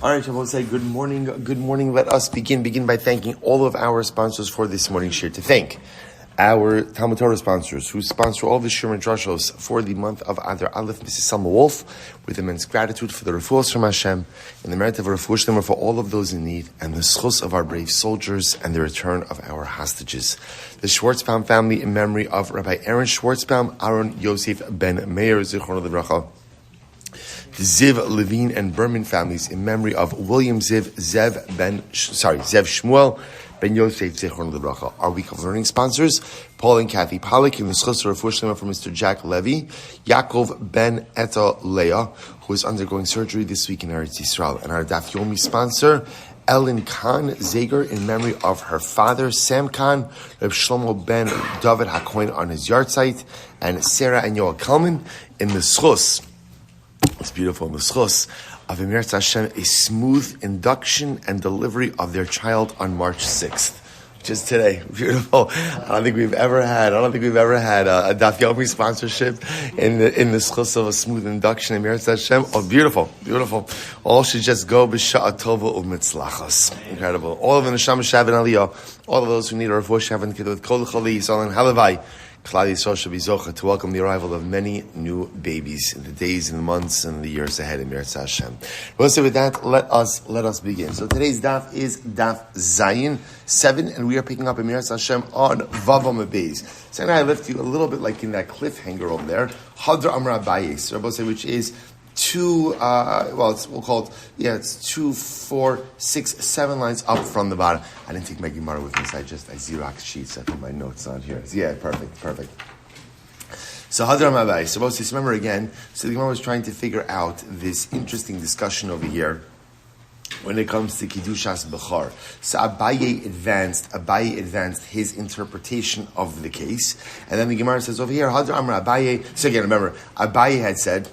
All right, I will say good morning. Good morning. Let us begin by thanking all of our sponsors for this morning's shir. To thank our Talmud Torah sponsors who sponsor all the shir and drashos for the month of Adar Aleph, Mrs. Selma Woolf, with immense gratitude for the refuos from Hashem and the merit of a refuah for all of those in need, and the zchus of our brave soldiers and the return of our hostages. The Schwarzbaum family in memory of Rabbi Aaron Schwarzbaum, Aharon Yosef ben Meir, zechus. The Lavine and Behrman families in memory of William Zev Shmuel ben Yosef zechus. Our week of learning sponsors: Paul and Kathy Pollack in the zchus of refuah for Mr. Levey, Yaakov ben Etta Leah, who is undergoing surgery this week in Eretz Yisroel, and our Daf Yomi sponsor, Kahn, Zager, in memory of her father, Sam Kahn, Reb Shlomo ben Dovid HaCohen on his yahrzeit, and Sara Yoel Kelman in the zchus. It's beautiful in the zchus of Eretz Hashem, a smooth induction and delivery of their child on March 6th. Just today. Beautiful. I don't think we've ever had a Daf Yomi sponsorship in the zchus of a smooth induction in Eretz Hashem. Oh, beautiful. All should just go b'sha'a tova u'mitzlachos. Incredible. All of the neshama shav and aliyah, all of those who need a refuah shav and with kol chali yisrael and Levey. Klal Yisrael should be zocher to welcome the arrival of many new babies in the days and the months and the years ahead in Eretz Hashem. Well, so with that, let us begin. So today's daf is daf Zayin 7, and we are picking up in Eretz Hashem on Bava Mabez. So now I left you a little bit like in that cliffhanger over there, Hadra Amra Bayis, which is two, it's 2, 4, 6, 7 lines up from the bottom. I didn't take my Gemara with me, so I Xerox sheets. I put my notes on here. Yeah, perfect. So, Hadram Abai. So, remember again, so the Gemara was trying to figure out this interesting discussion over here when it comes to Kiddushas Bechar. So, Abaye advanced his interpretation of the case. And then the Gemara says over here, Hadram Abaye. So, again, remember, Abaye had said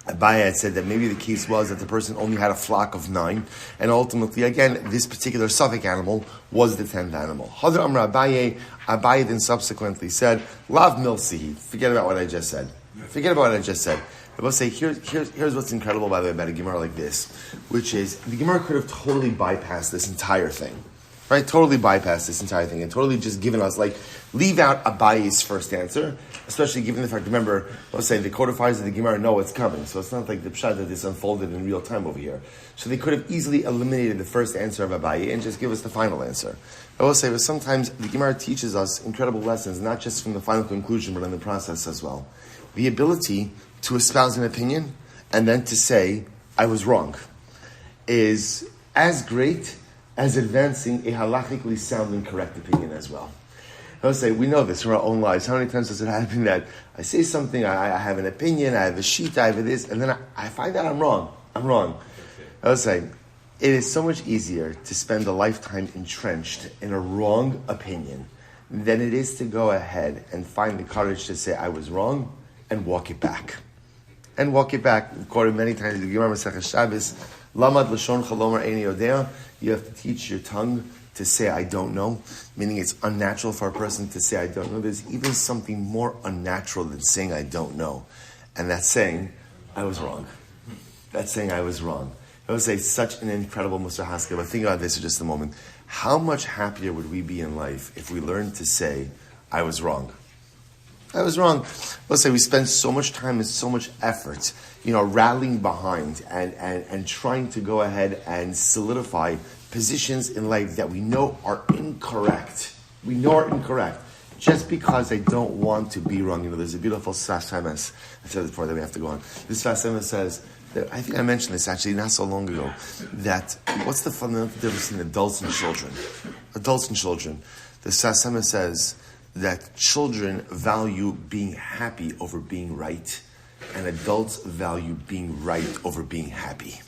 that maybe the case was that the person only had a flock of 9, and ultimately, again, this particular Suffolk animal was the 10th animal. Hadar Amra Abaye then subsequently said, Lav Milsihi. Forget about what I just said. I will say, here's what's incredible, by the way, about a Gemara like this, which is, the Gemara could have totally bypassed this entire thing. Right? Totally bypassed this entire thing and totally just given us, leave out Abaye's first answer, especially given the fact, remember, let's say the codifiers of the Gemara know what's coming, so it's not like the pshat that this unfolded in real time over here. So they could have easily eliminated the first answer of Abaye and just give us the final answer. I will say that sometimes the Gemara teaches us incredible lessons, not just from the final conclusion, but in the process as well. The ability to espouse an opinion and then to say, I was wrong, is as great as advancing a halachically sound and correct opinion as well. I would say, we know this from our own lives. How many times does it happen that I say something, I have an opinion, I have a sheet, I have this, and then I find out I'm wrong. I would say, it is so much easier to spend a lifetime entrenched in a wrong opinion than it is to go ahead and find the courage to say, I was wrong, and walk it back. We've quoted many times in the Gemara Masechah Shabbos, Lamad Lashon Chalomar Eini Yodea. You have to teach your tongue to say I don't know, meaning it's unnatural for a person to say I don't know. There's even something more unnatural than saying I don't know, and that's saying I was wrong. I would say such an incredible Musar Haskell. But think about this for just a moment. How much happier would we be in life if we learned to say I was wrong? Let's say we spend so much time and so much effort, rallying behind and trying to go ahead and solidify positions in life that we know are incorrect. Just because I don't want to be wrong. There's a beautiful Sfas Emes. I said this before that we have to go on. This Sfas Emes says, that, I think I mentioned this actually not so long ago, that what's the fundamental difference between adults and children? The Sfas Emes says that children value being happy over being right, and adults value being right over being happy.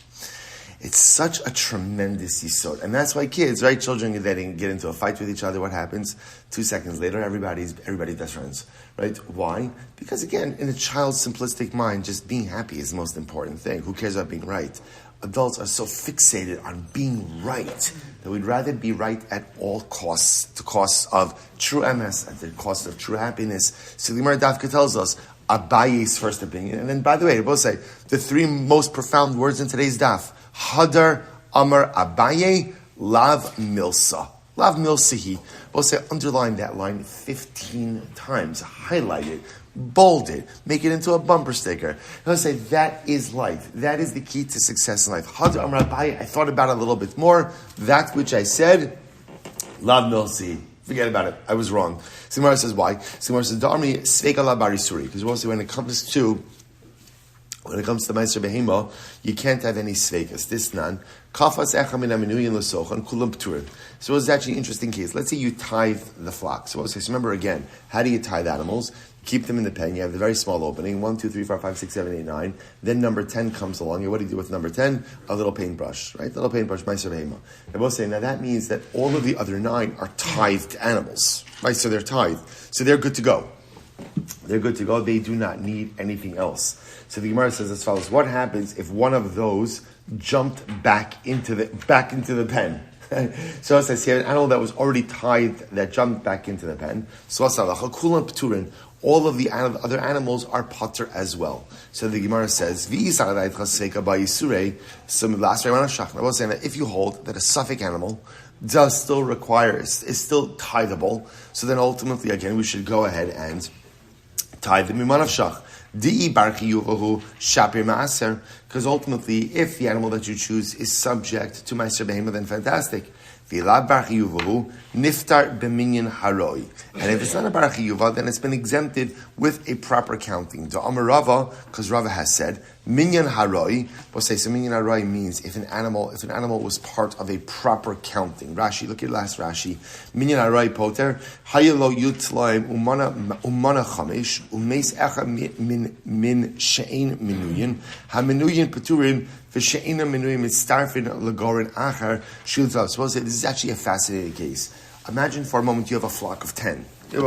It's such a tremendous yisod. And that's why kids, right? Children get into a fight with each other. What happens? 2 seconds later, everybody's best friends, right? Why? Because again, in a child's simplistic mind, just being happy is the most important thing. Who cares about being right? Adults are so fixated on being right that we'd rather be right at all costs, the cost of true MS, at the cost of true happiness. Sheliemah Dafka tells us, Abaye's first opinion. And then, by the way, I will say, the 3 most profound words in today's daf, Hadar Amar Abaye Lav Milsa. Lav Milsahi. We'll say underline that line 15 times. Highlight it. Bold it. Make it into a bumper sticker. We'll say that is life. That is the key to success in life. Hadar Amar Abaye. I thought about it a little bit more. That which I said, Lav Milsi. Forget about it. I was wrong. Simar says why? Simar says Darmi Sveka La Barisuri. Because we'll say when it comes to Meiser Behema, you can't have any svekas. This none. Kafas echa min aminuyin l'sochan kulam p'turim. So it's actually an interesting case. Let's say you tithe the flock. So remember again, how do you tithe animals? Keep them in the pen. You have the very small opening. 1, 2, 3, 4, 5, 6, 7, 8, 9. Then number 10 comes along. What do you do with number 10? A little paintbrush, right? A little paintbrush, Meiser Behema. I will say, now that means that all of the other 9 are tithed animals, right? So they're tithed. So they're good to go. They're good to go. They do not need anything else. So the Gemara says as follows: what happens if one of those jumped back into the pen? So it says here, an animal that was already tithed that jumped back into the pen. So all of the other animals are patur as well. So the Gemara says, I was saying that if you hold that a suffix animal does still require, is still tithable, so then ultimately again we should go ahead and tithe the mimanav shach. Because ultimately, if the animal that you choose is subject to Meiser Behema, then fantastic. Niftar b'minyan haroi. And if it's not a bar chiyuva, then it's been exempted with a proper counting. The Amar Rava, because Rava has said, minyan haroi. We'll say so. Minyan haroi means if an animal was part of a proper counting. Rashi, look at last Rashi. Minyan haroi poter hayelo yutlaim umana chamish umeis echa min she'in minuyin haminuyin peturin. Suppose this is actually a fascinating case. Imagine for a moment you have a flock of 10. I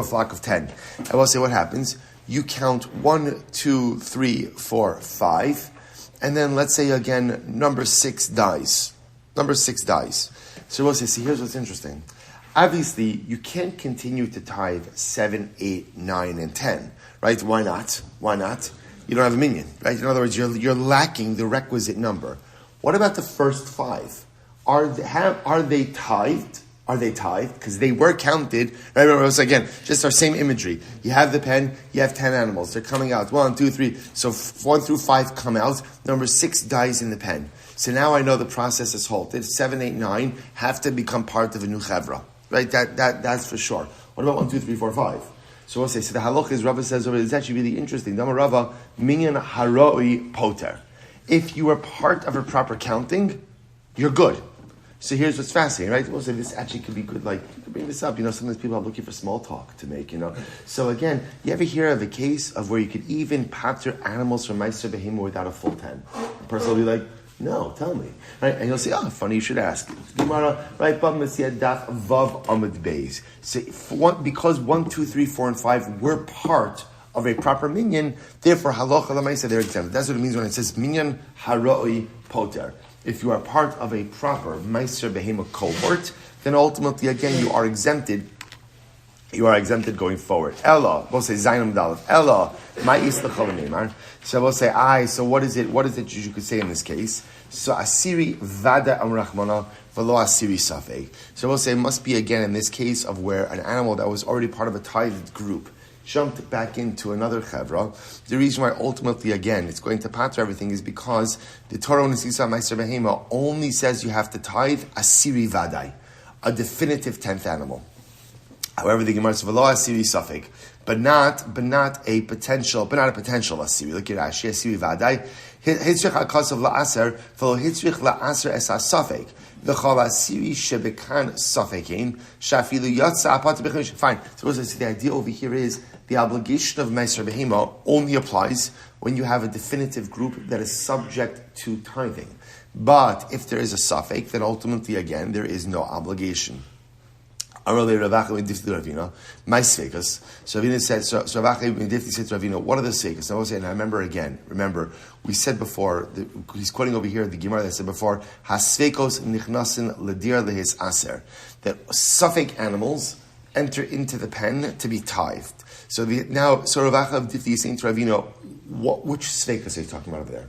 will say what happens. You count 1, 2, 3, 4, 5, and then let's say again number 6 dies. So we'll say, see, here's what's interesting. Obviously, you can't continue to tithe 7, 8, 9, and 10, right? Why not? You don't have a minion, right? In other words, you're lacking the requisite number. What about the first 5? Are they tithed? Because they were counted. Right? Remember, so again, just our same imagery. You have the pen, you have 10 animals. They're coming out. 1, 2, 3. So 1 through 5 come out. Number 6 dies in the pen. So now I know the process is halted. 7, 8, 9 have to become part of a new chevra. Right? That's for sure. What about 1, 2, 3, 4, 5? So we'll say, so the halach is, Rava says over, it's actually really interesting. Dama Rava, minyan haroi poter. If you are part of a proper counting, you're good. So here's what's fascinating, right? We'll say this actually could be good, like, you could bring this up, sometimes people are looking for small talk to make, So again, you ever hear of a case of where you could even patur animals from Meiser Behema without a full 10? The person will be like, no, tell me. Right? And you'll say, funny you should ask. Gemara, right? Metziah Daf Vav Amud Beis. So because 1, 2, 3, 4, and 5 were part of a proper minyan, therefore halacha l'maisa they're exempted. That's what it means when it says minyan haroi poter. If you are part of a proper Meiser Behema cohort, then ultimately again you are exempted. You are exempted going forward. Ella, we'll say Zainam Dalef. Ella, ma'is l'cholamimar. So we'll say, so what is it you could say in this case? So asiri vada amrachmana v'lo asiri safei. So we'll say it must be again in this case of where an animal that was already part of a tithed group jumped back into another chevra. The reason why ultimately again it's going to pater everything is because the Torah Nisisa Meiser Behema only says you have to tithe asiri vadai, a definitive 10th animal. However, the Gemara says v'lo asiri safek, but not a potential asiri. Look at Rashi, asiri vadai. Hitzrich hakasav la'aser, v'lo hitzrich la'aser es ha'safek. V'chol asiri shebekan safekin, shafilu yatsa apat b'chemish. Fine. So the idea over here is the obligation of Meiser Behema only applies when you have a definitive group that is subject to tithing. But if there is a safek, then ultimately again there is no obligation. My zchus. So Lavine said, so Ravine said to Ravina, what are the zchus? I was saying, remember, we said before, he's quoting over here the Gemara that said before, Hasvekos nichnasin ledir lehes aser, that suffix animals enter into the pen to be tithed. So Ravacha of Difti is saying to Ravina, which zchus are you talking about over there?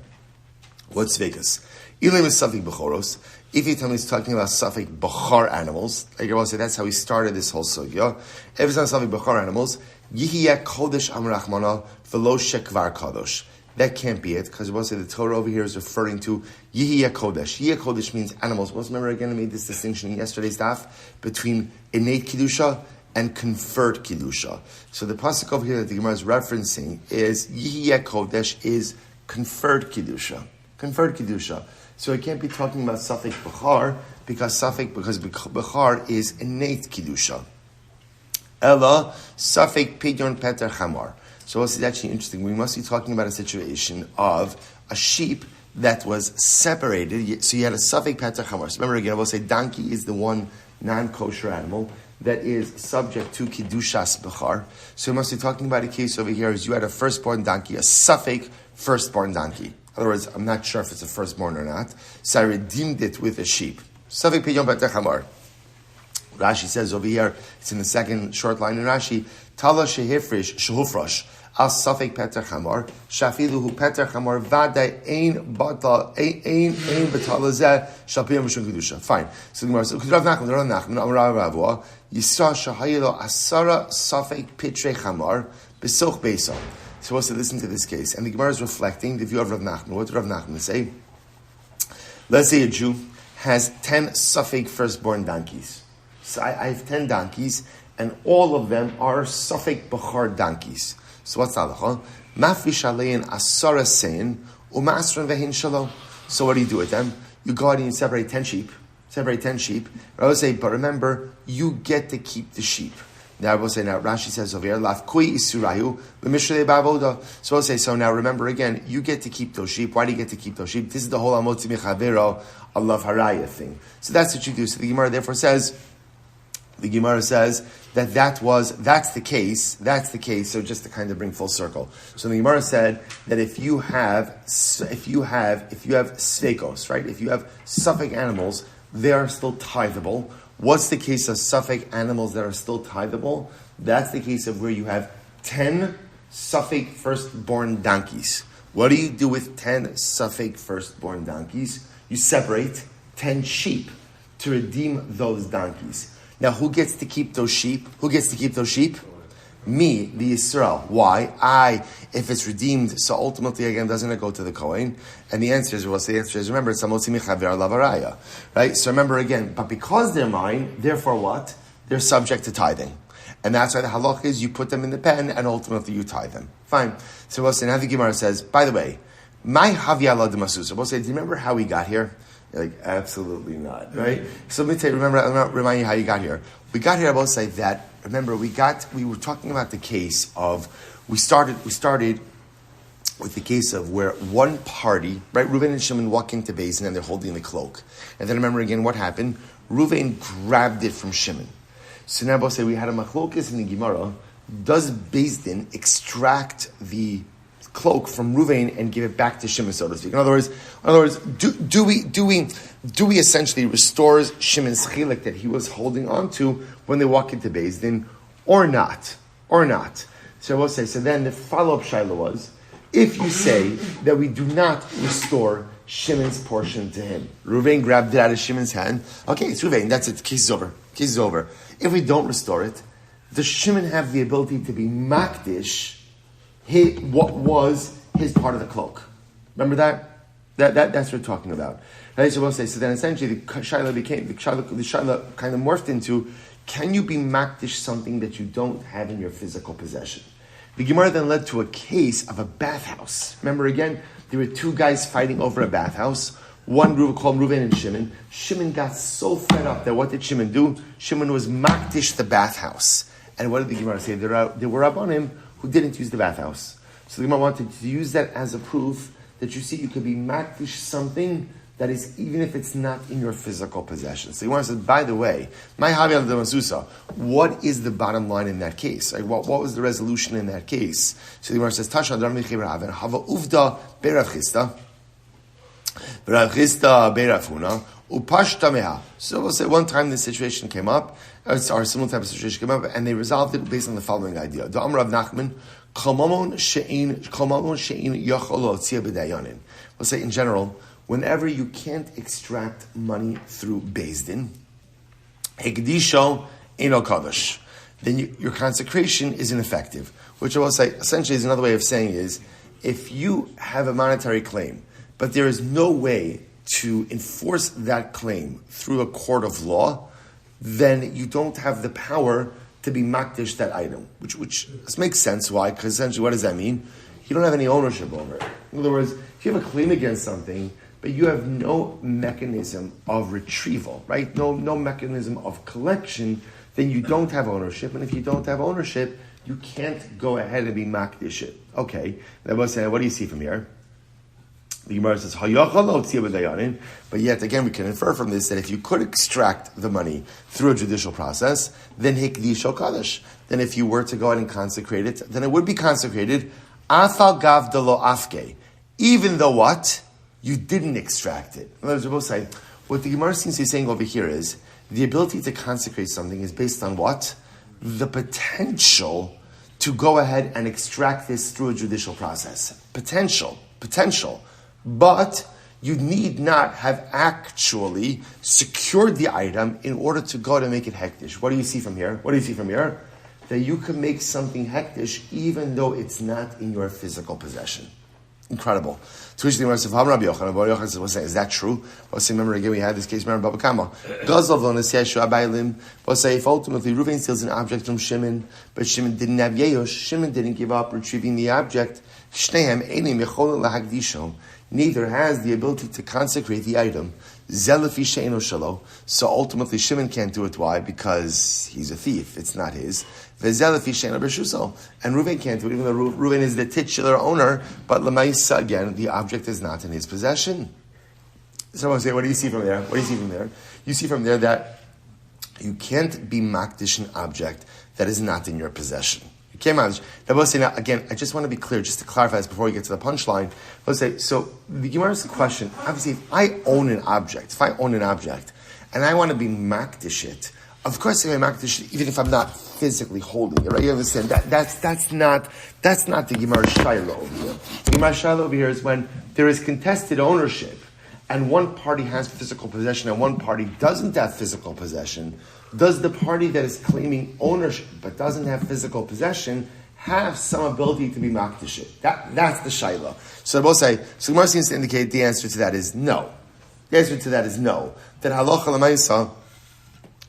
What zchus? Ilim is Safik Bechoros. If you tell me he's talking about Safik Bechar animals, like I will say, that's how he started this whole sugya. If it's not Safik Bechar animals, Yihiyah Kodesh Amrachmana Velo Shekvar Kadosh. That can't be it, because we'll say the Torah over here is referring to Yihiyah Kodesh. Yihiyah Kodesh means animals. Well, remember again, I made this distinction in yesterday's daf between innate Kedusha and conferred Kedusha. So the pasuk over here that the Gemara is referencing is Yihiyah Kodesh is conferred Kedusha. Conferred Kedusha. So it can't be talking about Safik Bechar, because Bechar is innate Kedusha. Ella Safik Pidyon Peter Chamar. So it's actually interesting. We must be talking about a situation of a sheep that was separated. So you had a Safik Peter Chamar. So remember again, I will say donkey is the one non-kosher animal that is subject to Kedushas Bechar. So we must be talking about a case over here is you had a firstborn donkey, a Safik firstborn donkey. In other words, I'm not sure if it's a firstborn or not. So I redeemed it with a sheep. Safik Pidyon Peter Chamar. Rashi says over here, it's in the second short line in Rashi, Tala Shehifrish Shehufrash Al Safik Peter Chamar Shafiluhu Peter Chamar Vada Ein Batala Ein Batala Zeh Shalpiyam Mishun Kedusha. Fine. So the Gemara says, Rav Nachman Amar Ravua Yisra Shahayilo Asara Safik Pitre Chamar Besoch Beisa. So we'll listen to this case, and the Gemara is reflecting the view of Rav Nachman. What did Rav Nachman say? Let's say a Jew has 10 Safik firstborn donkeys. So I have 10 donkeys, and all of them are Safik Bechar donkeys. So what's the halacha? Mafrish alein asara sein umasran vehin shalom. So what do you do with them? You go out and you separate 10 sheep. I would say, but remember, you get to keep the sheep. Now I will say, now Rashi says over here, Lafkui isurayu b'mishrei ba'avoda. So I'll say, so now remember again, you get to keep those sheep. Why do you get to keep those sheep? This is the whole amotzi mechavero alav haraya thing. So that's what you do. So the Gemara therefore says, that's the case. So just to kind of bring full circle. So the Gemara said that if you have sveikos, right? If you have Safek animals, they are still tithable. What's the case of Safek animals that are still tithable? That's the case of where you have 10 Safek firstborn donkeys. What do you do with 10 Safek firstborn donkeys? You separate 10 sheep to redeem those donkeys. Now, who gets to keep those sheep? Me, the Yisrael. Why? If it's redeemed, so ultimately, again, doesn't it go to the Kohen? And the answer is, remember, it's Amotzi Mechaver Lavaraya. Right? So remember again, but because they're mine, therefore what? They're subject to tithing. And that's why the halach is you put them in the pen and ultimately you tithe them. Fine. So we'll say, now the Gemara says, by the way, my Havyala de Masusa. We'll say, do you remember how we got here? You're like, absolutely not, right? So let me tell you, remind you how you got here. We got here, I will say that, remember, we were talking about the case of, we started with the case of where one party, right, Reuven and Shimon walk into Beis Din and they're holding the cloak. And then remember again what happened? Reuven grabbed it from Shimon. So now I will say we had a machlokes in the Gemara. Does Beis Din extract the cloak from Reuven and give it back to Shimon, so to speak? In other words, do we essentially restore Shimon's chilik that he was holding on to when they walk into Beis Din, or not? So I will say. So then the follow-up shaila was, if you say that we do not restore Shimon's portion to him, Reuven grabbed it out of Shimon's hand. Okay, it's Reuven. That's it. The case is over. If we don't restore it, does Shimon have the ability to be makdish what was his part of the cloak? Remember that? That's what we're talking about. Right? So we'll say, so then essentially the shaila kind of morphed into, can you be makdish something that you don't have in your physical possession? The Gemara then led to a case of a bathhouse. Remember again, there were two guys fighting over a bathhouse. One called Reuven and Shimon. Shimon got so fed up that what did Shimon do? Shimon was makdish the bathhouse. And what did the Gemara say? There were Rabbanim who didn't use the bathhouse. So the Gemara wanted to use that as a proof that you see you could be makdish something that is, even if it's not in your physical possession. So the Gemara said, by the way, my Havi de Masusa, what is the bottom line in that case? Like, what was the resolution in that case? So the Gemara says, Tasha Dar Michi Raven, Hava Uvda Berav Chista Berafuna, Upashta Meha. So we'll say one time this situation came up, or a similar type of situation came up, and they resolved it based on the following idea. The Amr of Nachman, We'll say in general, whenever you can't extract money through Beis Din, hekdisho eno kadosh, then your consecration is ineffective. Which I will say, essentially, is another way of saying is, if you have a monetary claim, but there is no way to enforce that claim through a court of law, then you don't have the power to be makdish that item. Which makes sense. Why? Because essentially, what does that mean? You don't have any ownership over it. In other words, if you have a claim against something, but you have no mechanism of retrieval, right? No mechanism of collection, then you don't have ownership. And if you don't have ownership, you can't go ahead and be makdish it. Okay. And I was saying, what do you see from here? The Gemara says, but yet again, we can infer from this that if you could extract the money through a judicial process, then hikdisho kadosh. Then if you were to go ahead and consecrate it, then it would be consecrated. Afal gav de lo afke, even though what? You didn't extract it. In other words, we'll say, what the Gemara seems to be saying over here is, the ability to consecrate something is based on what? The potential to go ahead and extract this through a judicial process. Potential. But you need not have actually secured the item in order to go to make it hektish. What do you see from here? That you can make something hektish even though it's not in your physical possession. Incredible. Is that true? Remember again, we had this case, remember Baba Kama. If ultimately Reuven steals an object from Shimon, but Shimon didn't have Yehosh, Shimon didn't give up retrieving the object, neither has the ability to consecrate the item. So ultimately Shimon can't do it. Why? Because he's a thief. It's not his. And Reuven can't do it, even though Reuven is the titular owner, but Lamaisa, again, the object is not in his possession. Someone say, what do you see from there? You see from there that you can't be makdish an object that is not in your possession. You can't manage. Now, again, I just want to be clear, just to clarify this before we get to the punchline. Let's say, so the Gemara is the question, obviously, if I own an object, and I want to be makdish it, of course I'm makdish it, even if I'm not physically holding it, right? You understand? That's not the Gemara Shiloh over here. The Gemara Shiloh over here is when there is contested ownership, and one party has physical possession and one party doesn't have physical possession. Does the party that is claiming ownership but doesn't have physical possession have some ability to be makdish it? That's the Shiloh. So both say, so Gemara seems to indicate the answer to that is no. The answer to that is no. That halacha l'maisa,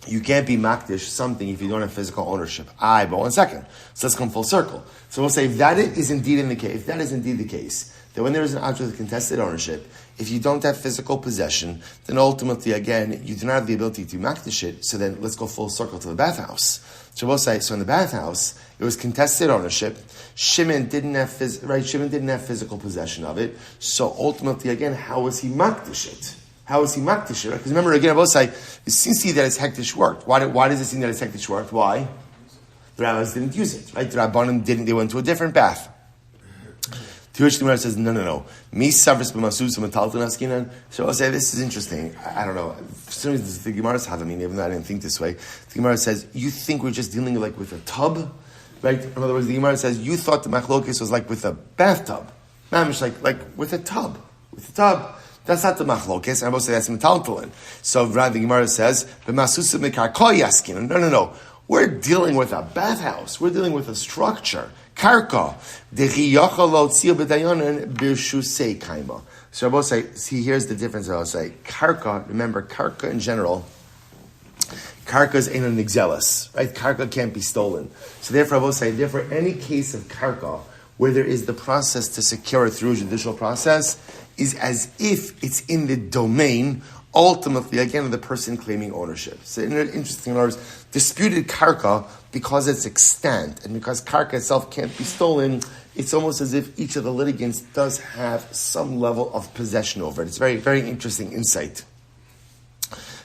you can't be makdish something if you don't have physical ownership. But 1 second. So let's come full circle. So we'll say if that is indeed the case, that when there is an object of contested ownership, if you don't have physical possession, then ultimately, again, you do not have the ability to makdish it. So then let's go full circle to the bathhouse. So we'll say, so in the bathhouse, it was contested ownership. Shimon didn't have physical possession of it. So ultimately, again, how was he makdish it? Because remember, again, I will say, it seems to see that his hektish worked. Why does it seem that his hektish worked? Why? The rabbis didn't use it, right? The rabbanim didn't. They went to a different bath. To which the Gemara says, no. So I'll say, this is interesting. I don't know. For some reason, the Gemara's havamina, even though I didn't think this way. The Gemara says, you think we're just dealing like with a tub? Right? In other words, the Gemara says, you thought the machlokes was like with a bathtub. Mamish, like with a tub. With a tub. That's not the machlokes. I will say that's metaltalin. So rather, the Gemara says, no. We're dealing with a bathhouse. We're dealing with a structure. Karka. So I will say, see, here's the difference. I'll say, karka, remember, karka in general, karka is in an exelis, right? Karka can't be stolen. So therefore, I will say, any case of karka, where there is the process to secure it through a judicial process, is as if it's in the domain, ultimately, again, of the person claiming ownership. So interesting, in other words, disputed karka, because it's extant, and because karka itself can't be stolen, it's almost as if each of the litigants does have some level of possession over it. It's very, very interesting insight.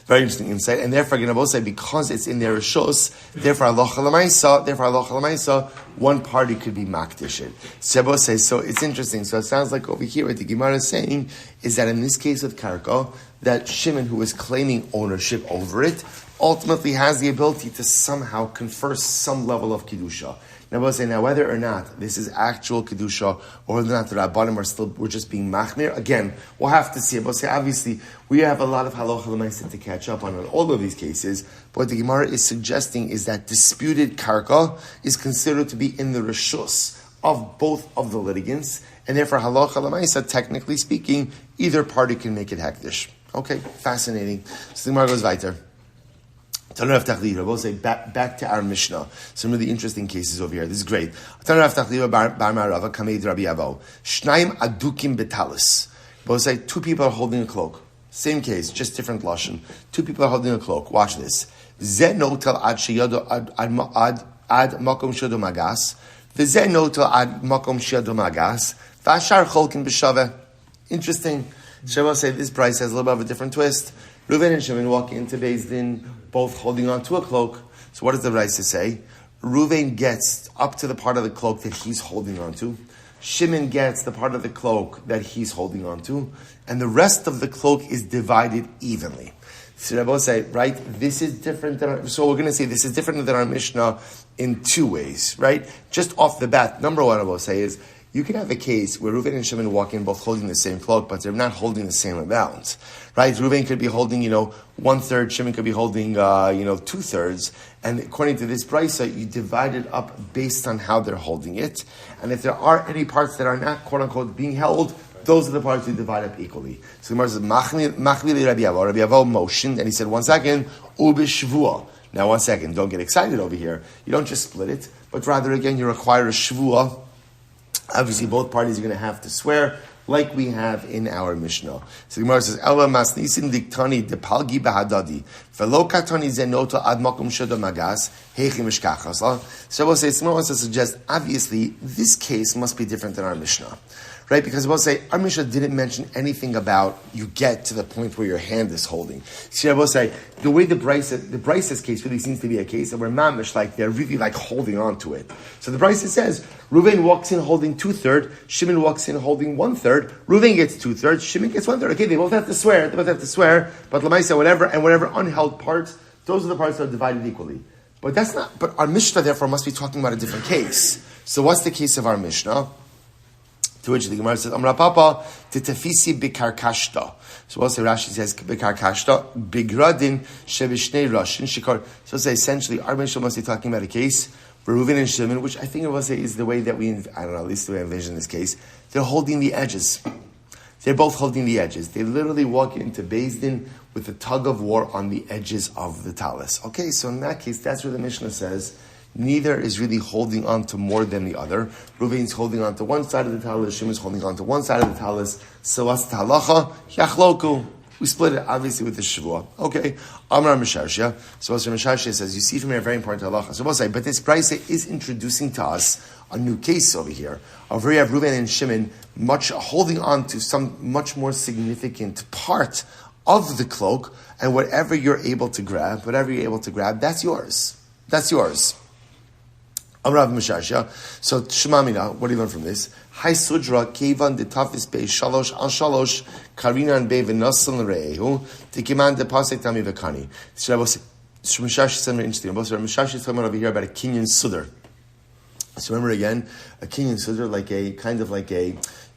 Very interesting insight. And therefore, again, I will say, because it's in their rishos, therefore, halacha l'maisa, one party could be makdish it. So I will say, so it's interesting. So it sounds like over here, what the Gemara is saying is that in this case of karka, that Shimon, who is claiming ownership over it, ultimately has the ability to somehow confer some level of kedusha. And I will say now whether or not this is actual kedusha or whether or not the rabbanim we're just being machmir. Again, we'll have to see. I will say obviously we have a lot of halacha l'maaseh to catch up on all of these cases. But what the Gemara is suggesting is that disputed karka is considered to be in the reshus of both of the litigants, and therefore halacha l'maaseh, technically speaking, either party can make it hektish. Okay, fascinating. So the Gemara goes weiter. We'll say back to our Mishnah. Some really interesting cases over here. This is great. We'll say two people are holding a cloak. Same case, just different lashon. Two people are holding a cloak. Watch this. Interesting. Sheva say this price has a little bit of a different twist. Reuven and Shimon walk into Beis Din, both holding on to a cloak. So what does the Raisa say? Reuven gets up to the part of the cloak that he's holding on to. Shimon gets the part of the cloak that he's holding on to. And the rest of the cloak is divided evenly. So Rabbi say, right, this is different than so we're going to say this is different than our Mishnah in two ways, right? Just off the bat, number one I will say is, you can have a case where Reuven and Shimon walk in both holding the same cloak, but they're not holding the same amount, right? Reuven could be holding, 1/3, Shimon could be holding, 2/3, and according to this brisa, you divide it up based on how they're holding it, and if there are any parts that are not, quote unquote, being held, those are the parts you divide up equally. So the Gemara says, Machli Rabbi Yavo. Rabbi Yavo motioned, and he said, 1 second, ubishvua. Now 1 second, don't get excited over here. You don't just split it, but rather again, you require a shvua. Obviously, both parties are going to have to swear, like we have in our Mishnah. So the Gemara says, "Ela masnisin diktani depalgi bahadadi velo katani zenoto ad makom shodo magas heichim mishkachas." So we'll say, someone wants to suggest, obviously, this case must be different than our Mishnah. Right? Because we'll say, our Mishnah didn't mention anything about you get to the point where your hand is holding. See, I will say, the way the Bryce's case really seems to be a case where mamish, they're really holding on to it. So the Bryce says, Reuven walks in holding 2/3, Shimon walks in holding 1/3, Reuven gets 2/3, Shimon gets 1/3. Okay, they both have to swear, but Lamaisa, whatever unheld parts, those are the parts that are divided equally. But our Mishnah therefore must be talking about a different case. So what's the case of our Mishnah? To which the Gemara says, Amra Papa, Titafisi Bikarkashta. So also Rashi says, Bikarkashta, Bigradin, Shevishne Rashin, Shikar. So say essentially, our Mishnah must be talking about a case, Reuven and Shimon, which I think it will say is the way that at least the way I envision this case, they're holding the edges. They're both holding the edges. They literally walk into Beis Din with a tug of war on the edges of the talis. Okay, so in that case, that's where the Mishnah says, neither is really holding on to more than the other. Reuven's holding on to one side of the talis, Shimon's holding on to one side of the talis. So what's the halacha? Yachloku. We split it, obviously, with the shavua. Okay. Amar Misharshia. So Misharshia says, you see from here a very important halacha. So we'll say, but this Bryce is introducing to us a new case over here. Over here, Reuven and Shimon holding on to some much more significant part of the cloak, and whatever you're able to grab, that's yours. That's yours. Amrav Misharshia. So Shemamina, what do you learn from this? Hai Sudra Kevan de Tafis Be Shalosh Al Shalosh Karina and Be Venasan Rehu Tikiman de Pasek Tami Vekani. Misharshia is something interesting. Misharshia is talking over here about a Kenyan Sudr. So remember again, a Kenyan Sudr,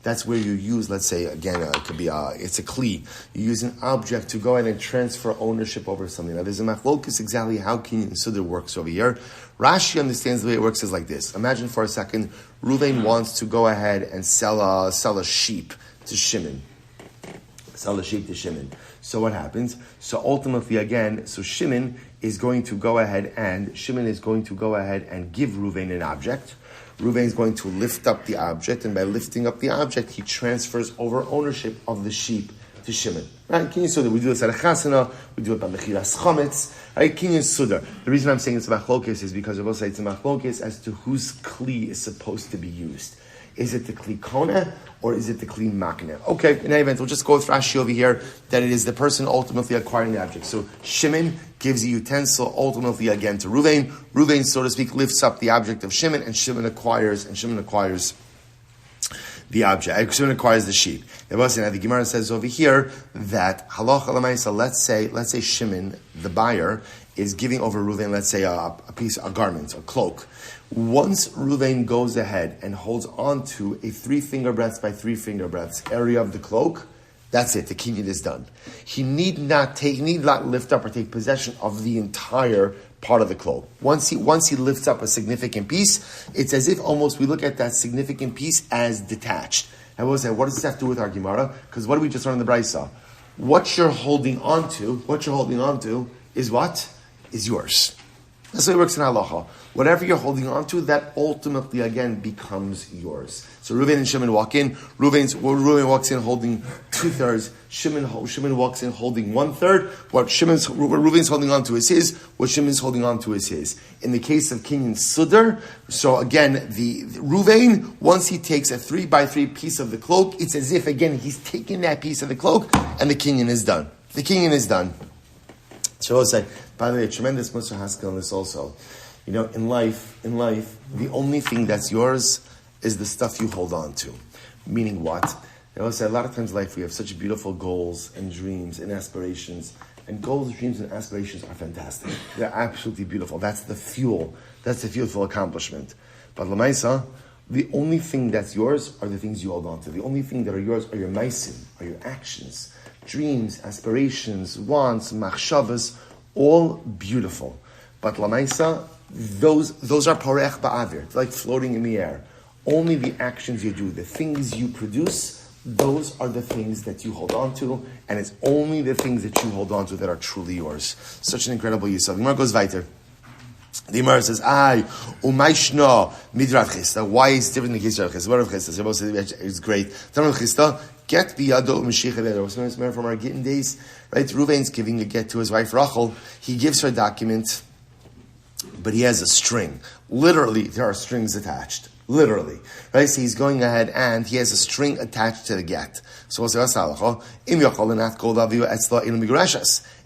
that's where you use, let's say, again, it could be it's a kli. You use an object to go ahead and transfer ownership over something. Now, there's a machlokus exactly how Kenyan Sudr works over here. Rashi understands the way it works is like this. Imagine for a second, Reuven wants to go ahead and sell a sheep to Shimon. So what happens? So ultimately, again, Shimon is going to go ahead and give Reuven an object. Reuven is going to lift up the object, and by lifting up the object, he transfers over ownership of the sheep to Shimon. Right? Kinyan Sudar. We do this at a chasana. We do it by mechiras chametz. Right? Kinyan Sudar. The reason I'm saying it's a machlokes is because I will say it's a machlokes as to whose kli is supposed to be used. Is it the kli kona or is it the kli makne? Okay, in any event, we'll just go with Rashi over here that it is the person ultimately acquiring the object. So Shimon gives a utensil ultimately again to Reuven. Reuven, so to speak, lifts up the object of Shimon, and Shimon acquires the object. Shimon acquires the sheep. Now the Gemara says over here that halacha l'maisa. Let's say Shimon, the buyer, is giving over Reuven, let's say a garment, a cloak. Once Reuven goes ahead and holds on to a 3 finger breadths by 3 finger breadths area of the cloak, that's it. The kinyan is done. He need not lift up or take possession of the entire part of the cloak. Once he lifts up a significant piece, it's as if almost we look at that significant piece as detached. I will say, what does this have to do with our Gemara? Because what did we just learn in the Brisa? What you're holding on to is what? Is yours. That's the way it works in halacha. Whatever you're holding on to, that ultimately, again, becomes yours. So Reuven and Shimon walk in. Reuven walks in holding 2/3. Shimon walks in holding 1/3. What Reuven's holding on to is his. What Shimon's holding on to is his. In the case of Kinyan Sudar, so again, the Reuven, once he takes a 3 by 3 piece of the cloak, it's as if, again, he's taking that piece of the cloak and the Kinyan is done. The Kinyan is done. So I say, by the way, a tremendous Musar Haskell on this also. You know, in life, the only thing that's yours is the stuff you hold on to. Meaning what? I always say, a lot of times in life we have such beautiful goals and dreams and aspirations. And goals, dreams, and aspirations are fantastic. They're absolutely beautiful. That's the fuel. That's the fuel for accomplishment. But Lamaisa, the only thing that's yours are the things you hold on to. The only thing that are yours are your maisim, are your actions. Dreams, aspirations, wants, machshavas, all beautiful. But Lamaisa, those are parech ba'avir. It's like floating in the air. Only the actions you do, the things you produce, those are the things that you hold on to, and it's only the things that you hold on to that are truly yours. Such an incredible yisod. The Gemara goes weiter. The Gemara says, umayshno midrat chista. Why is it different in the case of chista? What of chista? It's great. Tamar chista, get biyado u'mashiach aliyah. Remember from our Gittin days, right? Reuven's giving a get to his wife Rachel. He gives her a document, but he has a string. Literally, there are strings attached. Literally. Right? So he's going ahead and he has a string attached to the get. So we'll say,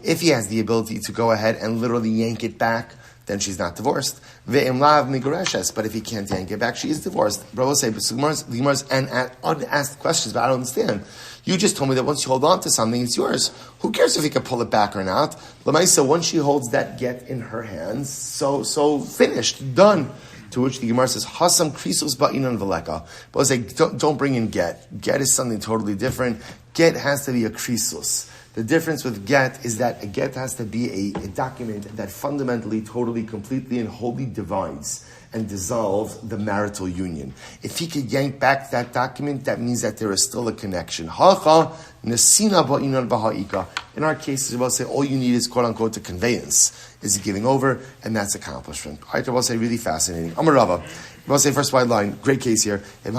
if he has the ability to go ahead and literally yank it back, then she's not divorced. But if he can't yank it back, she is divorced. But we'll say, the Gemara's unasked questions, but I don't understand. You just told me that once you hold on to something, it's yours. Who cares if he can pull it back or not? So once she holds that get in her hands, so finished, done. To which the Gemara says, Hasam krisos ba'inan v'leka. But I say, don't bring in get. Get is something totally different. Get has to be a krisos. The difference with get is that a get has to be a document that fundamentally, totally, completely, and wholly divides and dissolves the marital union. If he could yank back that document, that means that there is still a connection. Hacha nesina ba'inan v'ha'ika. In our cases, we'll say all you need is quote unquote a conveyance. Is giving over, and that's accomplishment. I will say really fascinating. Amar Rava. We'll say first wide line, great case here. If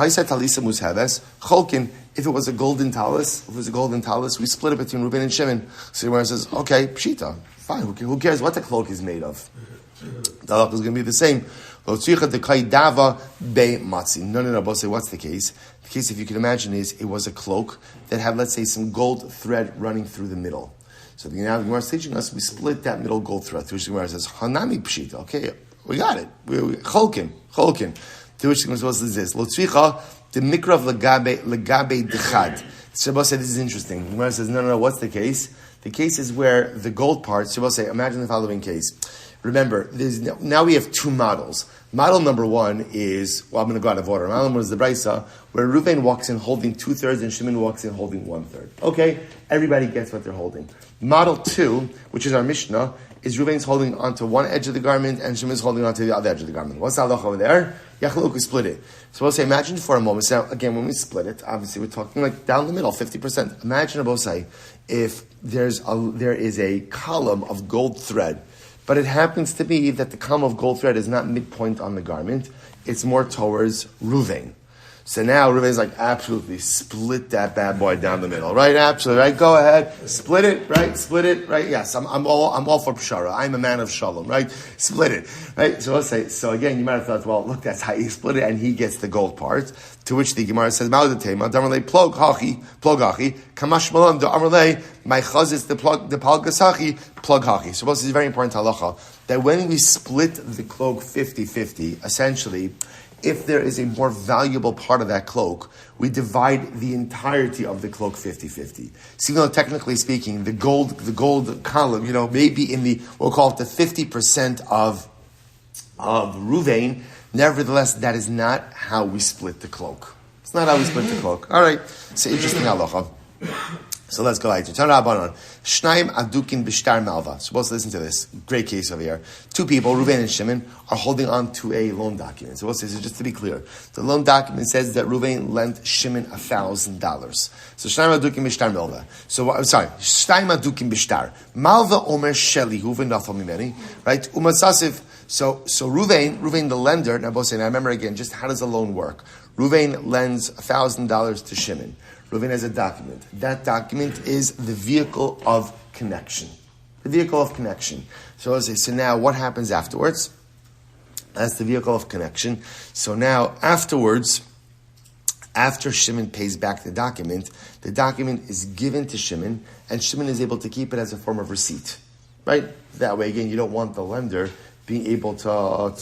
it was a golden talus, we split it between Reuben and Shimon. So the Gemara says, okay, pshita, fine. Who cares what the cloak is made of? The halakha is going to be the same. No. Both say, what's the case? The case, if you can imagine, is it was a cloak that had, let's say, some gold thread running through the middle. So the Gemara is teaching us, we split that middle gold thread. To which the Gemara says, Hanami pshita. Okay, we got it. Cholkin. To which the Gemara says this. Lotzvicha, the mikra of legabe dechad. Shabbos said, this is interesting. The Gemara says, no, what's the case? The case is where the gold part, Shabbos say, imagine the following case. Remember, now we have two models. Model number one is, I'm going to go out of order. Model number one is the Brisa, where Reuven walks in holding 2/3 and Shimon walks in holding 1/3. Okay, everybody gets what they're holding. Model two, which is our Mishnah, is Reuven's holding onto one edge of the garment and Shimon's holding onto the other edge of the garment. What's the halakha over there? Yachaluk, we split it. So we'll say, imagine for a moment, now again, when we split it, obviously we're talking like down the middle, 50%. Imagine, Abosai, if there is a column of gold thread, but it happens to be that the column of gold thread is not midpoint on the garment, it's more towards Reuven. So now Reuven's like, absolutely, split that bad boy down the middle, right? Absolutely, right? Go ahead, split it, right? Yes, I'm all for pshara. I'm a man of shalom, right? Split it, right? So let's say, so again, you might have thought, well, look, that's how you split it, and he gets the gold part. To which the Gemara says, "Ma'odatema, damarle plog hachi, kamash malam damarle, my chazis the palgasachi, plug hachi." So this is a very important halacha that when we split the cloak 50-50, essentially, if there is a more valuable part of that cloak, we divide the entirety of the cloak 50-50. So even though technically speaking, the gold column, maybe in we'll call it the 50% of Reuven, Nevertheless, that is not how we split the cloak. It's not how we split the cloak. All right, it's an interesting halacha. So let's go like to Shnaim adukin b'shtar malva. So let's listen to this. Great case over here. Two people, Reuven and Shimon, are holding on to a loan document. So we'll say, so just to be clear, the loan document says that Reuven lent Shimon $1,000. So Shnaim adukin b'shtar malva. So Shnaim adukin b'shtar malva omer sheli Reuven nafal mimeni. Right? Umasasif. So Reuven the lender. Now both say. Now remember again, just how does the loan work? Reuven lends $1,000 to Shimon. Reuven has a document. That document is the vehicle of connection. The vehicle of connection. So let's say, so now what happens afterwards? That's the vehicle of connection. So now afterwards, after Shimon pays back the document is given to Shimon, and Shimon is able to keep it as a form of receipt. Right? That way, again, you don't want the lender being able to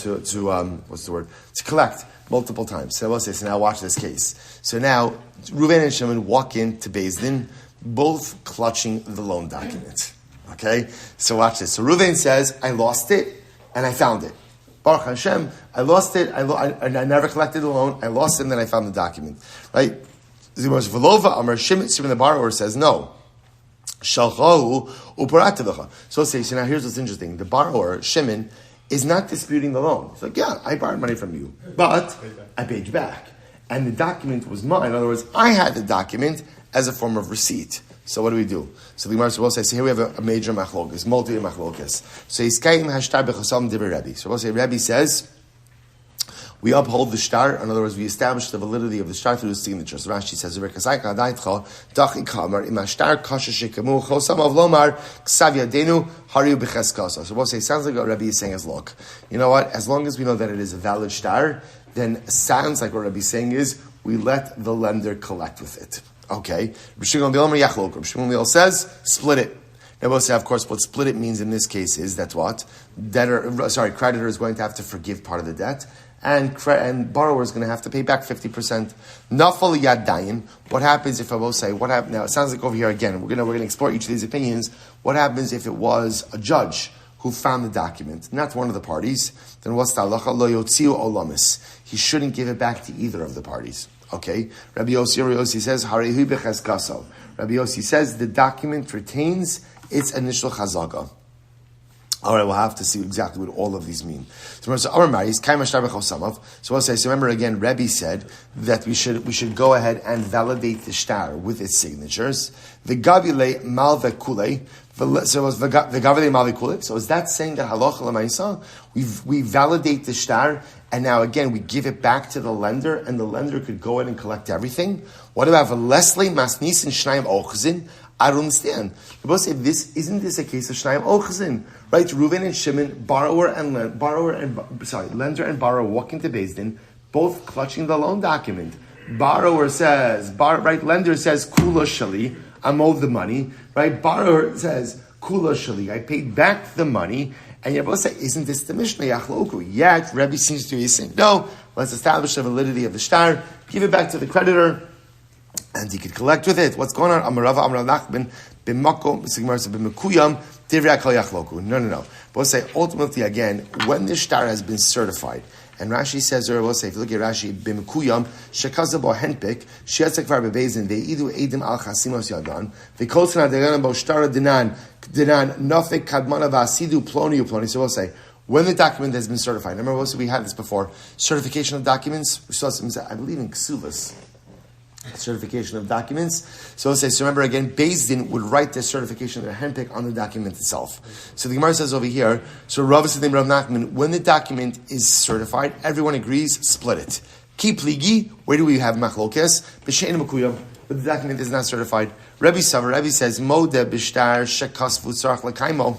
collect multiple times. So we'll say, so now watch this case. So now, Reuven and Shimon walk into Beis Din, both clutching the loan document. Okay? So watch this. So Reuven says, I lost it, and I found it. Baruch Hashem, I lost it, I never collected the loan, I lost it, and then I found the document. Right? Shimon the borrower says, no. So say, so now here's what's interesting. The borrower, Shimon, is not disputing the loan. He's like, yeah, I borrowed money from you, but I paid you back. And the document was mine. In other words, I had the document as a form of receipt. So what do? So the Gemara will say, so here we have a major machlokas, multi-machlokas. So Yiskayim hashtar b'chasam diber Rebbe. So we'll say, Rebbe says, we uphold the shtar. In other words, we establish the validity of the shtar through the signatures. Rashi says, so we'll say, it sounds like what Rebbe is saying is, look, you know what? As long as we know that it is a valid shtar, then it sounds like what Rebbe is saying is, we let the lender collect with it. Okay? Reb Shmuel says, split it. Now we'll say, of course, what split it means in this case is that what? Creditor is going to have to forgive part of the debt, and borrower is going to have to pay back 50%. Nafal yadayim. What happens if I will say, what happened? Now it sounds like over here again, we're going to explore each of these opinions. What happens if it was a judge who found the document, not one of the parties? Then what's the halacha? Lo yotziu olamis. He shouldn't give it back to either of the parties. Okay? Rabbi Yossi says, Harehu b'chezkaso. Rabbi Yossi says the document retains its initial chazaka. All right, we'll have to see exactly what all of these mean. So we'll say, remember again, Rebbe said that we should go ahead and validate the shtar with its signatures. The gavile malve kule. So is that saying that halacha l'maisa? We validate the shtar, and now again we give it back to the lender, and the lender could go in and collect everything? What about Leslie Masnis and Shnaim Ochzin? I don't understand. You both say isn't this a case of Shnaim Ochzin? Right? Reuven and Shimon, lender and borrower walk into Beis Din, both clutching the loan document. Lender says, Kula Shali, I'm owed the money. Right? Borrower says, Kula Shali, I paid back the money. And you both say, isn't this the Mishnah Yachloku? Yet, Rebbe seems to be saying, no, let's establish the validity of the shtar, give it back to the creditor, and he could collect with it. What's going on? No. We'll say, ultimately, again, when the shtar has been certified, and Rashi says, or we'll say, if you look at Rashi, b'mekuyam, shekazabo henpik, she'etzek var bebezin, ve'idu edim al chasimos yadan, ve'kotzana degan bo shtara dinan, nafik kadmana v'asidu ploni uploni. So we'll say, when the document has been certified, remember, we had this before, certification of documents, we saw some, I believe in Ksuvas, certification of documents. So let's say, so remember again, Beis Din would write the certification of the handpick on the document itself. So the Gemara says over here, so Rav Sidim Rav Nachman, when the document is certified, everyone agrees, split it. Ki pligi, where do we have machlokes? B'shein mekuyam, but the document is not certified. Rebbe says, Modeh b'shtar shekas v'tzarach l'kaimo.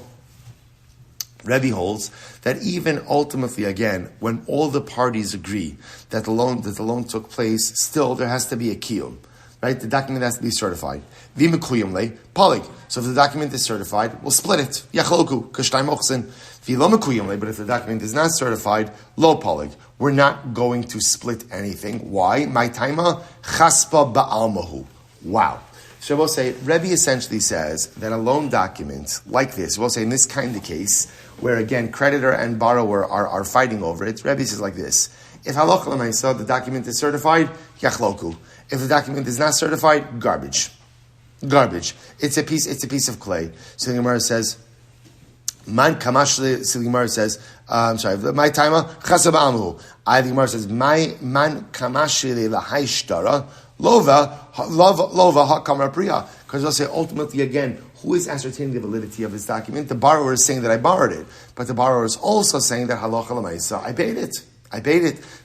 Rebbe holds that even ultimately, again, when all the parties agree that the loan took place, still there has to be a kiyum, right? The document has to be certified. V'mekuyim le polig. So if the document is certified, we'll split it. Yachloku k'shtayim ochsin. V'lo mekuyim le. But if the document is not certified, lo polig. We're not going to split anything. Why? My taima chaspa ba'almahu. Wow. So we'll say, Rebbe essentially says that a loan document like this, we'll say in this kind of case, where again, creditor and borrower are fighting over it, Rebbe says like this: if halacha l'maisa, the document is certified, yachloku. If the document is not certified, garbage. It's a piece of clay. So the Gemara says, Man kamash. So the Gemara says, my timer chasab amru. The Gemara says, my man kamash lahayishtara lova hakamar priya. Because we'll say ultimately again, who is ascertaining the validity of this document? The borrower is saying that I borrowed it, but the borrower is also saying that halacha l'maisa, I paid it.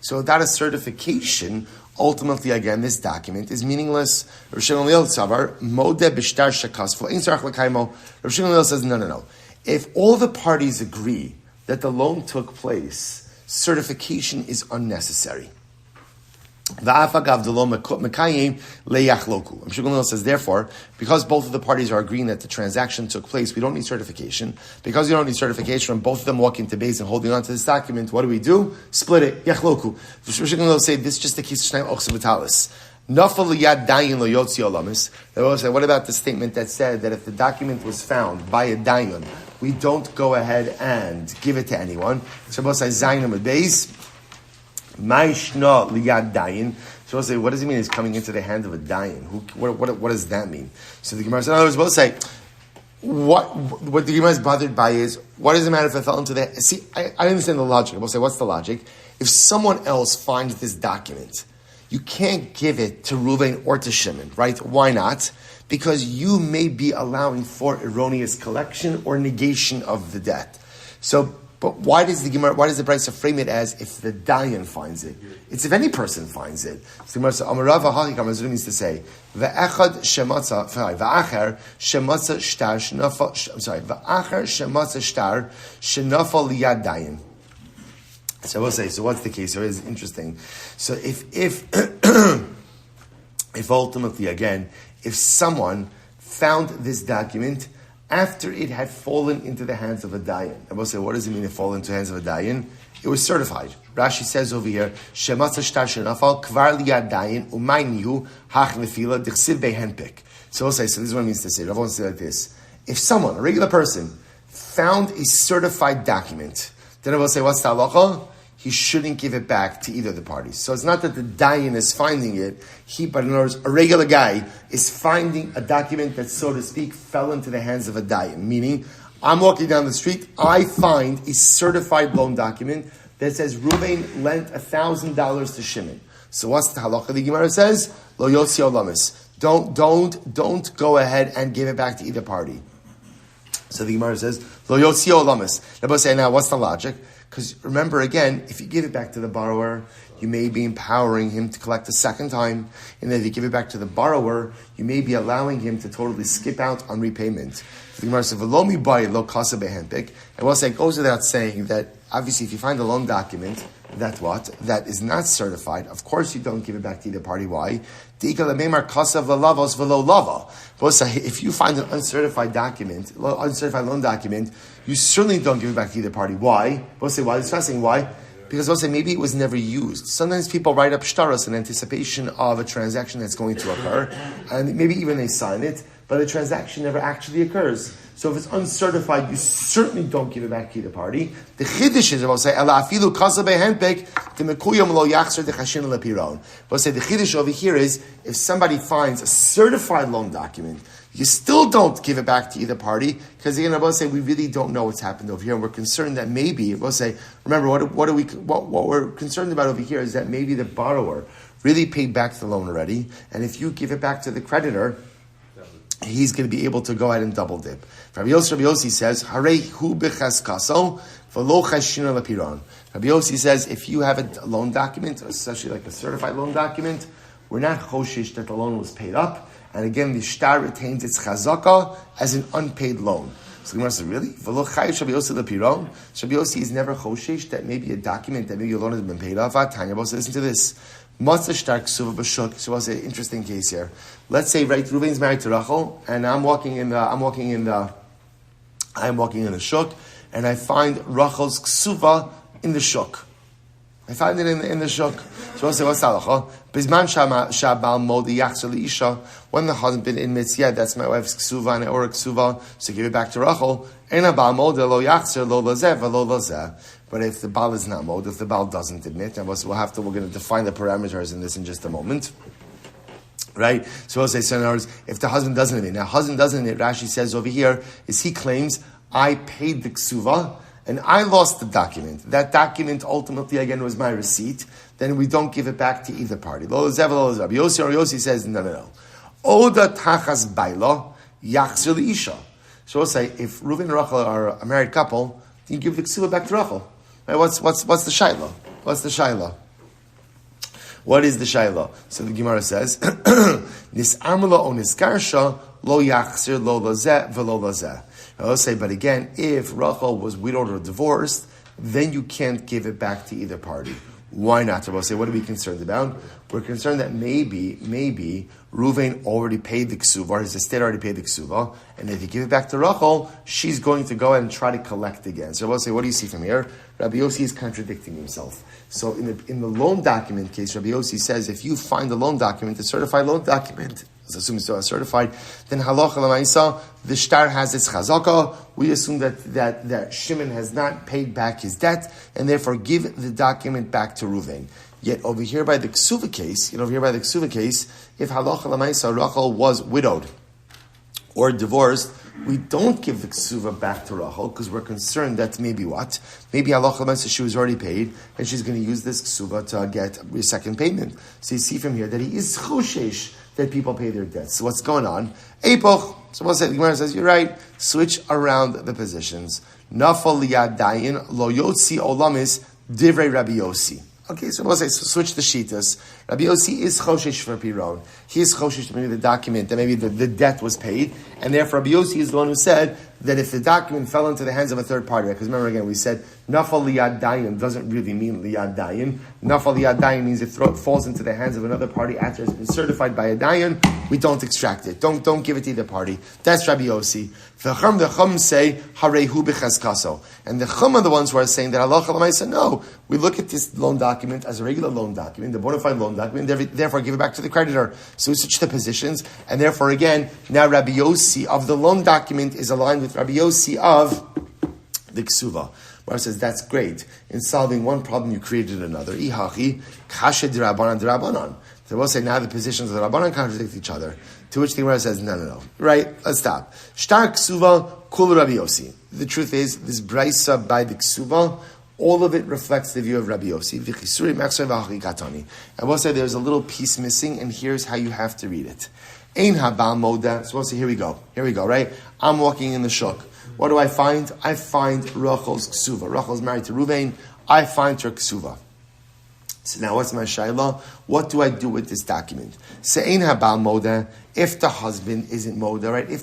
So that is certification. Ultimately, again, this document is meaningless. Reb Shmuel Silber, modeh b'shtar shekasfo, ein tzarich l'kaimo. Reb Shmuel says, no. If all the parties agree that the loan took place, certification is unnecessary. Shmuel says, therefore, because both of the parties are agreeing that the transaction took place, we don't need certification. Because we don't need certification, when both of them walk into base and holding on to this document, what do? Split it. Yachloku. Shmuel say this is just the case of Shnayim Ochsa V'Talis. They will say, what about the statement that said that if the document was found by a dayan, we don't go ahead and give it to anyone? So we'll say, Zayin with base. Ma'ishna liyad dayan. So we'll say, what does it mean? It's coming into the hand of a dayan. What does that mean? So the Gemara says, in other words, we'll say, what the Gemara is bothered by is, what does it matter if I fell into the... See, I understand the logic. We'll say, what's the logic? If someone else finds this document, you can't give it to Reuven or to Shimon, right? Why not? Because you may be allowing for erroneous collection or negation of the debt. So, but why does the Brisa frame it as if the dayan finds it? It's if any person finds it. So the Gemara says, Amarava Hakikam, as it means to say, V'acher shematza shtar shenafal liyad dayan. So I will say, so what's the case? So it's interesting. So if ultimately, again, if someone found this document after it had fallen into the hands of a dayan, I will say, what does it mean it fall into the hands of a dayan? It was certified. Rashi says over here, Shematza shtar shenafal kvar liyad dayan umaynihu hach nefila dichsiv behenpik. So we'll say, so this is what it means to say. Rav wants to say like this: if someone, a regular person, found a certified document, then I will say, what's the halacha? He shouldn't give it back to either of the parties. So it's not that the dayan is finding it. But in other words, a regular guy is finding a document that, so to speak, fell into the hands of a dayan. Meaning, I'm walking down the street, I find a certified loan document that says Reuven lent $1,000 to Shimon. So what's the halacha? The Gemara says, Lo yotzi olamis. Don't go ahead and give it back to either party. So the Gemara says, Lo yotzi olamis. Everybody say, now what's the logic? Because remember, again, if you give it back to the borrower, you may be empowering him to collect a second time. And then if you give it back to the borrower, you may be allowing him to totally skip out on repayment. The Gemara says, "V'lo buy lo kasa behenpik." And we'll say, it goes without saying that, obviously, if you find a loan document that is not certified, of course you don't give it back to either party. Why? If you find an uncertified loan document, you certainly don't give it back to either party. Why? We'll say, why? It's fascinating. Why? Because we'll say maybe it was never used. Sometimes people write up shtaros in anticipation of a transaction that's going to occur, and maybe even they sign it, but the transaction never actually occurs. So if it's uncertified, you certainly don't give it back to either party. The chiddush is, we'll say, afilu kasa behenpek demekuyam lo yachzer dechashin lepiron. We'll say the chiddush over here is, if somebody finds a certified loan document, you still don't give it back to either party, because again, we'll say we really don't know what's happened over here, and we're concerned that maybe, we'll say, remember, what we're concerned about over here is that maybe the borrower really paid back the loan already, and if you give it back to the creditor, he's going to be able to go ahead and double dip. Rabbi Yossi says, "Harei hu b'chaskaso v'lo chashina lepiron." Rabbi Yossi says, if you have a loan document, especially like a certified loan document, we're not choshish that the loan was paid up, and again, the shtar retains its chazaka as an unpaid loan. So the Gemara says, really? V'lo chayish Rabbi Yossi lepiron? Rabbi Yossi is never choshish that maybe a document that maybe your loan has been paid off. Tanya, listen to this. So I'll say, interesting case here. Let's say, right, Reuven's married to Rachel, and I'm walking in the shuk, and I find Rachel's ksuva in the shuk. I find it in the shuk. So we'll say, what's the halacha? Bizman shabal modi yachzer liisha. When the husband in Metziah, that's my wife's ksuva and or ksuva, so give it back to Rachel. Ena bal modi lo yachzer lo lazeh v'lo lazeh. But if the bal is not mod, if the bal doesn't admit, and we're going to define the parameters in this in just a moment. Right? So we'll say, so in other words, if the husband doesn't admit. Now, husband doesn't admit, Rashi says over here, is he claims, I paid the ksuva, and I lost the document. That document ultimately, again, was my receipt. Then we don't give it back to either party. Lo lezev, lo lezev. Yossi says, no. Oda tachas baila, yachzer liisha. So we'll say, if Reuven and Rachel are a married couple, you give the ksuva back to Rachel. Right? What's the shayla? What's the shayla? What is the shayla? So the Gemara says, Nis'amla o nisgarsha, lo yachzer, lo lazeh, v'lo lazeh. I'll say, but again, if Rachel was widowed or divorced, then you can't give it back to either party. Why not? I'll say, what are we concerned about? We're concerned that maybe Reuven already paid the ksuva, or his estate already paid the ksuva, and if you give it back to Rachel, she's going to go and try to collect again. So I'll say, what do you see from here? Rabbi Yossi is contradicting himself. So in the loan document case, Rabbi Yossi says, if you find a loan document, a certified loan document, let's assume it's certified, then halacha l'maisa, the shtar has its chazaka. We assume that Shimon has not paid back his debt, and therefore give the document back to Reuven. Yet over here by the ksuva case, if halacha l'maisa Rachel was widowed or divorced, we don't give the ksuva back to Rachel because we're concerned that maybe what? Maybe halacha l'maisa she was already paid and she's going to use this ksuva to get a second payment. So you see from here that he is choshesh that people pay their debts. So what's going on? Eipoch. So we'll say, the Gemara says, you're right. Switch around the positions. Nafal liyad dayin lo yotzi olamis divrei Rabbi Yossi. Okay, so we'll say, so switch the shitas. Rabbi Yossi is choshesh for Piron. He is choshesh to maybe the document, that maybe the debt was paid, and therefore Rabbi Yossi is the one who said that if the document fell into the hands of a third party, because remember again, we said, nafal liyad dayin doesn't really mean liyad dayin. Nafal liyad dayin means it falls into the hands of another party after it's been certified by a dayin, we don't extract it. Don't give it to either party. That's Rabbi Yossi. The Chum say, harehu b'chazkaso. And the Chum are the ones who are saying that halacha l'maisa, no, we look at this loan document as a regular loan document, the bona fide loan document, therefore give it back to the creditor. So we switch the positions, and therefore again, now Rabbi Yossi of the loan document is aligned with Rabbi Yossi of the ksuva. Where it says, that's great. In solving one problem, you created another. Ihachi, kashe d'Rabbanan d'Rabbanan. So we'll say now the positions of the Rabbanan contradict each other. To which the Gemara says, no. Right? Let's stop. Shtar ksuva, kul Rabbi Yossi. The truth is, this brisa by the ksuva, all of it reflects the view of Rabbi Yossi. And we'll say there's a little piece missing, and here's how you have to read it. Ein habal moda. So we'll say, here we go, right? I'm walking in the shuk. What do I find? I find Rachel's ksuva. Rachel's married to Reuven. I find her ksuva. So now what's my shayla? What do I do with this document? Se'ein habal moda. If the husband isn't moda, right? If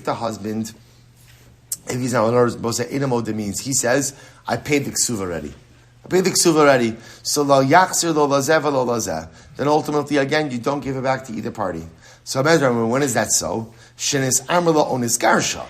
he's not, in other words, both say eina moda means he says, I paid the ksuva already. So lo yachzer lo lazeh lo lazeh. Then ultimately, again, you don't give it back to either party. So when is that so? Shenis amrla onis garsha.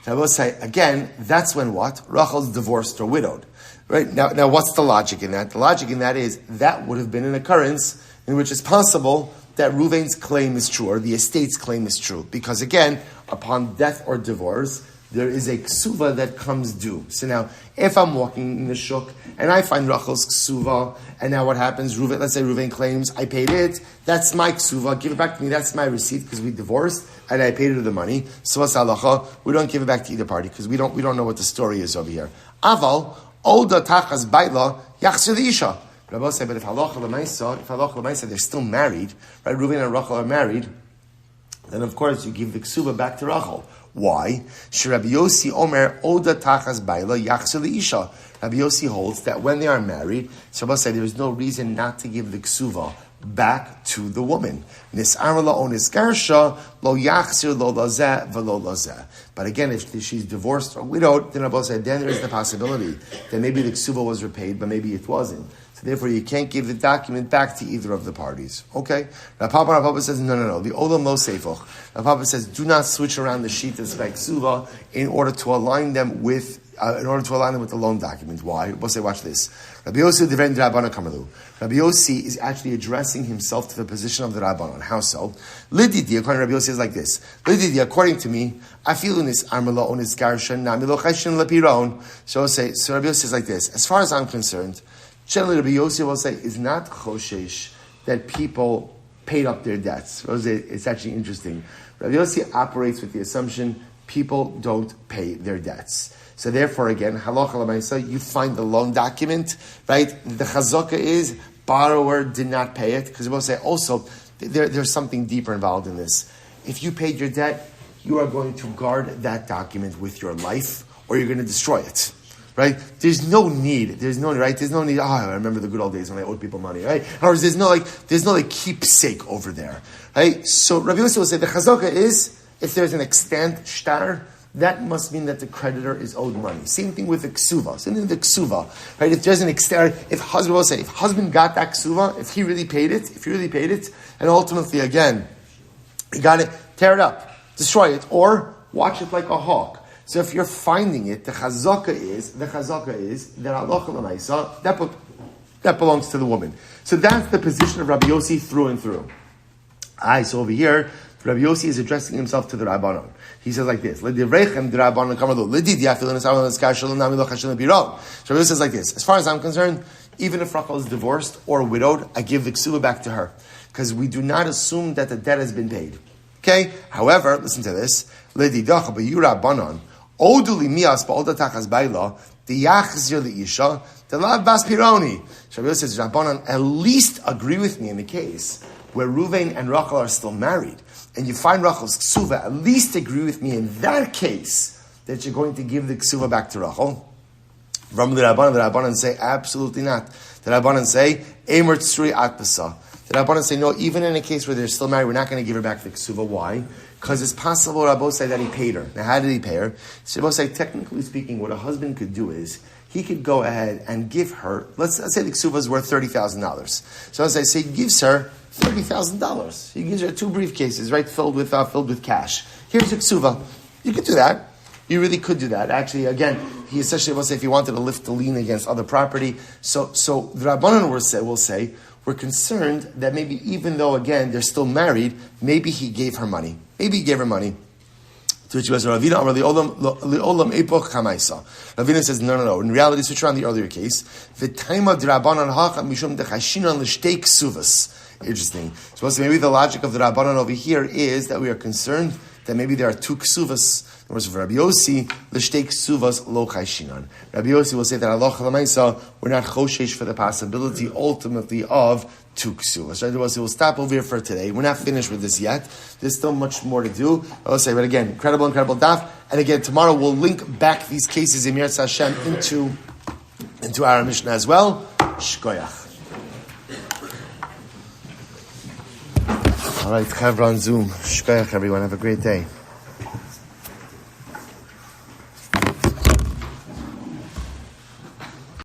I will say, again, that's when what? Rachel's divorced or widowed. Right? Now, what's the logic in that? The logic in that is, that would have been an occurrence in which it's possible that Reuven's claim is true, or the estate's claim is true. Because again, upon death or divorce, there is a ksuva that comes due. So now, if I'm walking in the shuk, and I find Rachel's ksuva, and now what happens? Let's say Reuven claims, I paid it, that's my ksuva, give it back to me, that's my receipt, because we divorced, and I paid her the money. So what's halacha? We don't give it back to either party, because we don't know what the story is over here. Aval, Oda tachas baila, yachzer the isha. But I will say, but if halacha l'maisa, they're still married, right? Reuven and Rachel are married, then of course you give the ksuva back to Rachel. Why? Rabbi Yossi Omer Oda Tachas Baila Yachzer Isha. Rabbi Yossi holds that when they are married, so I'll say there is no reason not to give the ksuva back to the woman. Nis'arla onis garsha lo yachzer lo lazeh v'lo lazeh. But again, if she's divorced or widowed, then Rabbi said then there is the possibility that maybe the ksuva was repaid, but maybe it wasn't. Therefore, you can't give the document back to either of the parties. Okay? Rav Papa says, no. The Olam lo seifoch. Rav Papa says, do not switch around the shitas by ksuva in order to align them with in order to align them with the loan document. Why? We'll say, watch this. Rabbi Yossi Divren Rabbanan Kamalu. Rabbi Yossi is actually addressing himself to the position of the Rabbanon. How so? Lididi, according to Rabbi Yossi, is like this. Lididi, according to me, I feel in this Armala on his Garshan, Namilo Chashin Lapiron. So Rabbi Yossi is like this. As far as I'm concerned, generally Rabbi Yossi will say, is not Choshesh that people paid up their debts. It's actually interesting. Rabbi Yossi operates with the assumption people don't pay their debts. So therefore, again, halacha l'maisa, you find the loan document, right? The chazaka is borrower did not pay it, because we'll say also there's something deeper involved in this. If you paid your debt, you are going to guard that document with your life, or you're going to destroy it, right? There's no need, right? There's no need. Oh, I remember the good old days when I owed people money, right? Or there's no keepsake over there, right? So Rabbi Yosef will say the chazaka is if there's an extant shtar, that must mean that the creditor is owed money. Same thing with the ksuva. Right? If there's an extent, if husband got that ksuva, if he really paid it, and ultimately again, he got it, tear it up, destroy it, or watch it like a hawk. So if you're finding it, the chazaka is that Allah l'maisa, that belongs to the woman. So that's the position of Rabbi Yossi through and through. So over here, Rabbi Yossi is addressing himself to the Rabbanon. He says like this. So Rabbi Yossi says like this. As far as I'm concerned, even if Rachel is divorced or widowed, I give the ksuva back to her. Because we do not assume that the debt has been paid. Okay? However, listen to this. Rabbi Yossi says, Rabbanon, at least agree with me in the case where Ruvain and Rachel are still married, and you find Rachel's ksuva, at least agree with me in that case that you're going to give the ksuva back to Rachel. From the Rabbanan say, absolutely not. The Rabbanan say, Eimer Tzuri Atbasa. The Rabbanan say, no, even in a case where they're still married, we're not going to give her back the ksuva. Why? Because it's possible Rabbo say that he paid her. Now, how did he pay her? So Rabbo say, technically speaking, what a husband could do is, he could go ahead and give her, let's say the ksuva is worth $30,000. So as I say, he gives her $30,000. He gives her 2 briefcases, right, filled with cash. Here's your ksuva. You could do that. You really could do that. Actually, again, he essentially will say if he wanted to lift the lien against other property. So the Rabbanan will say, we're concerned that maybe even though, again, they're still married, maybe he gave her money. To which he was Lavine says, no. In reality, switch around the earlier case. Interesting. So maybe the logic of the Rabbanon over here is that we are concerned that maybe there are 2 ksuvas. In other words, for Rabbi Yossi, l'shtei ksuvas lo chayshinan. Rabbi Yossi will say that Allah l'maisa, we're not choshesh for the possibility ultimately of 2 ksuvas. Rabbi Yossi will stop over here for today. We're not finished with this yet. There's still much more to do. I'll say, but again, incredible daf. And again, tomorrow we'll link back these cases in Eretz Hashem into our Mishnah as well. Shkoyach. All right, Chevron Zoom. Shkoyach, everyone. Have a great day.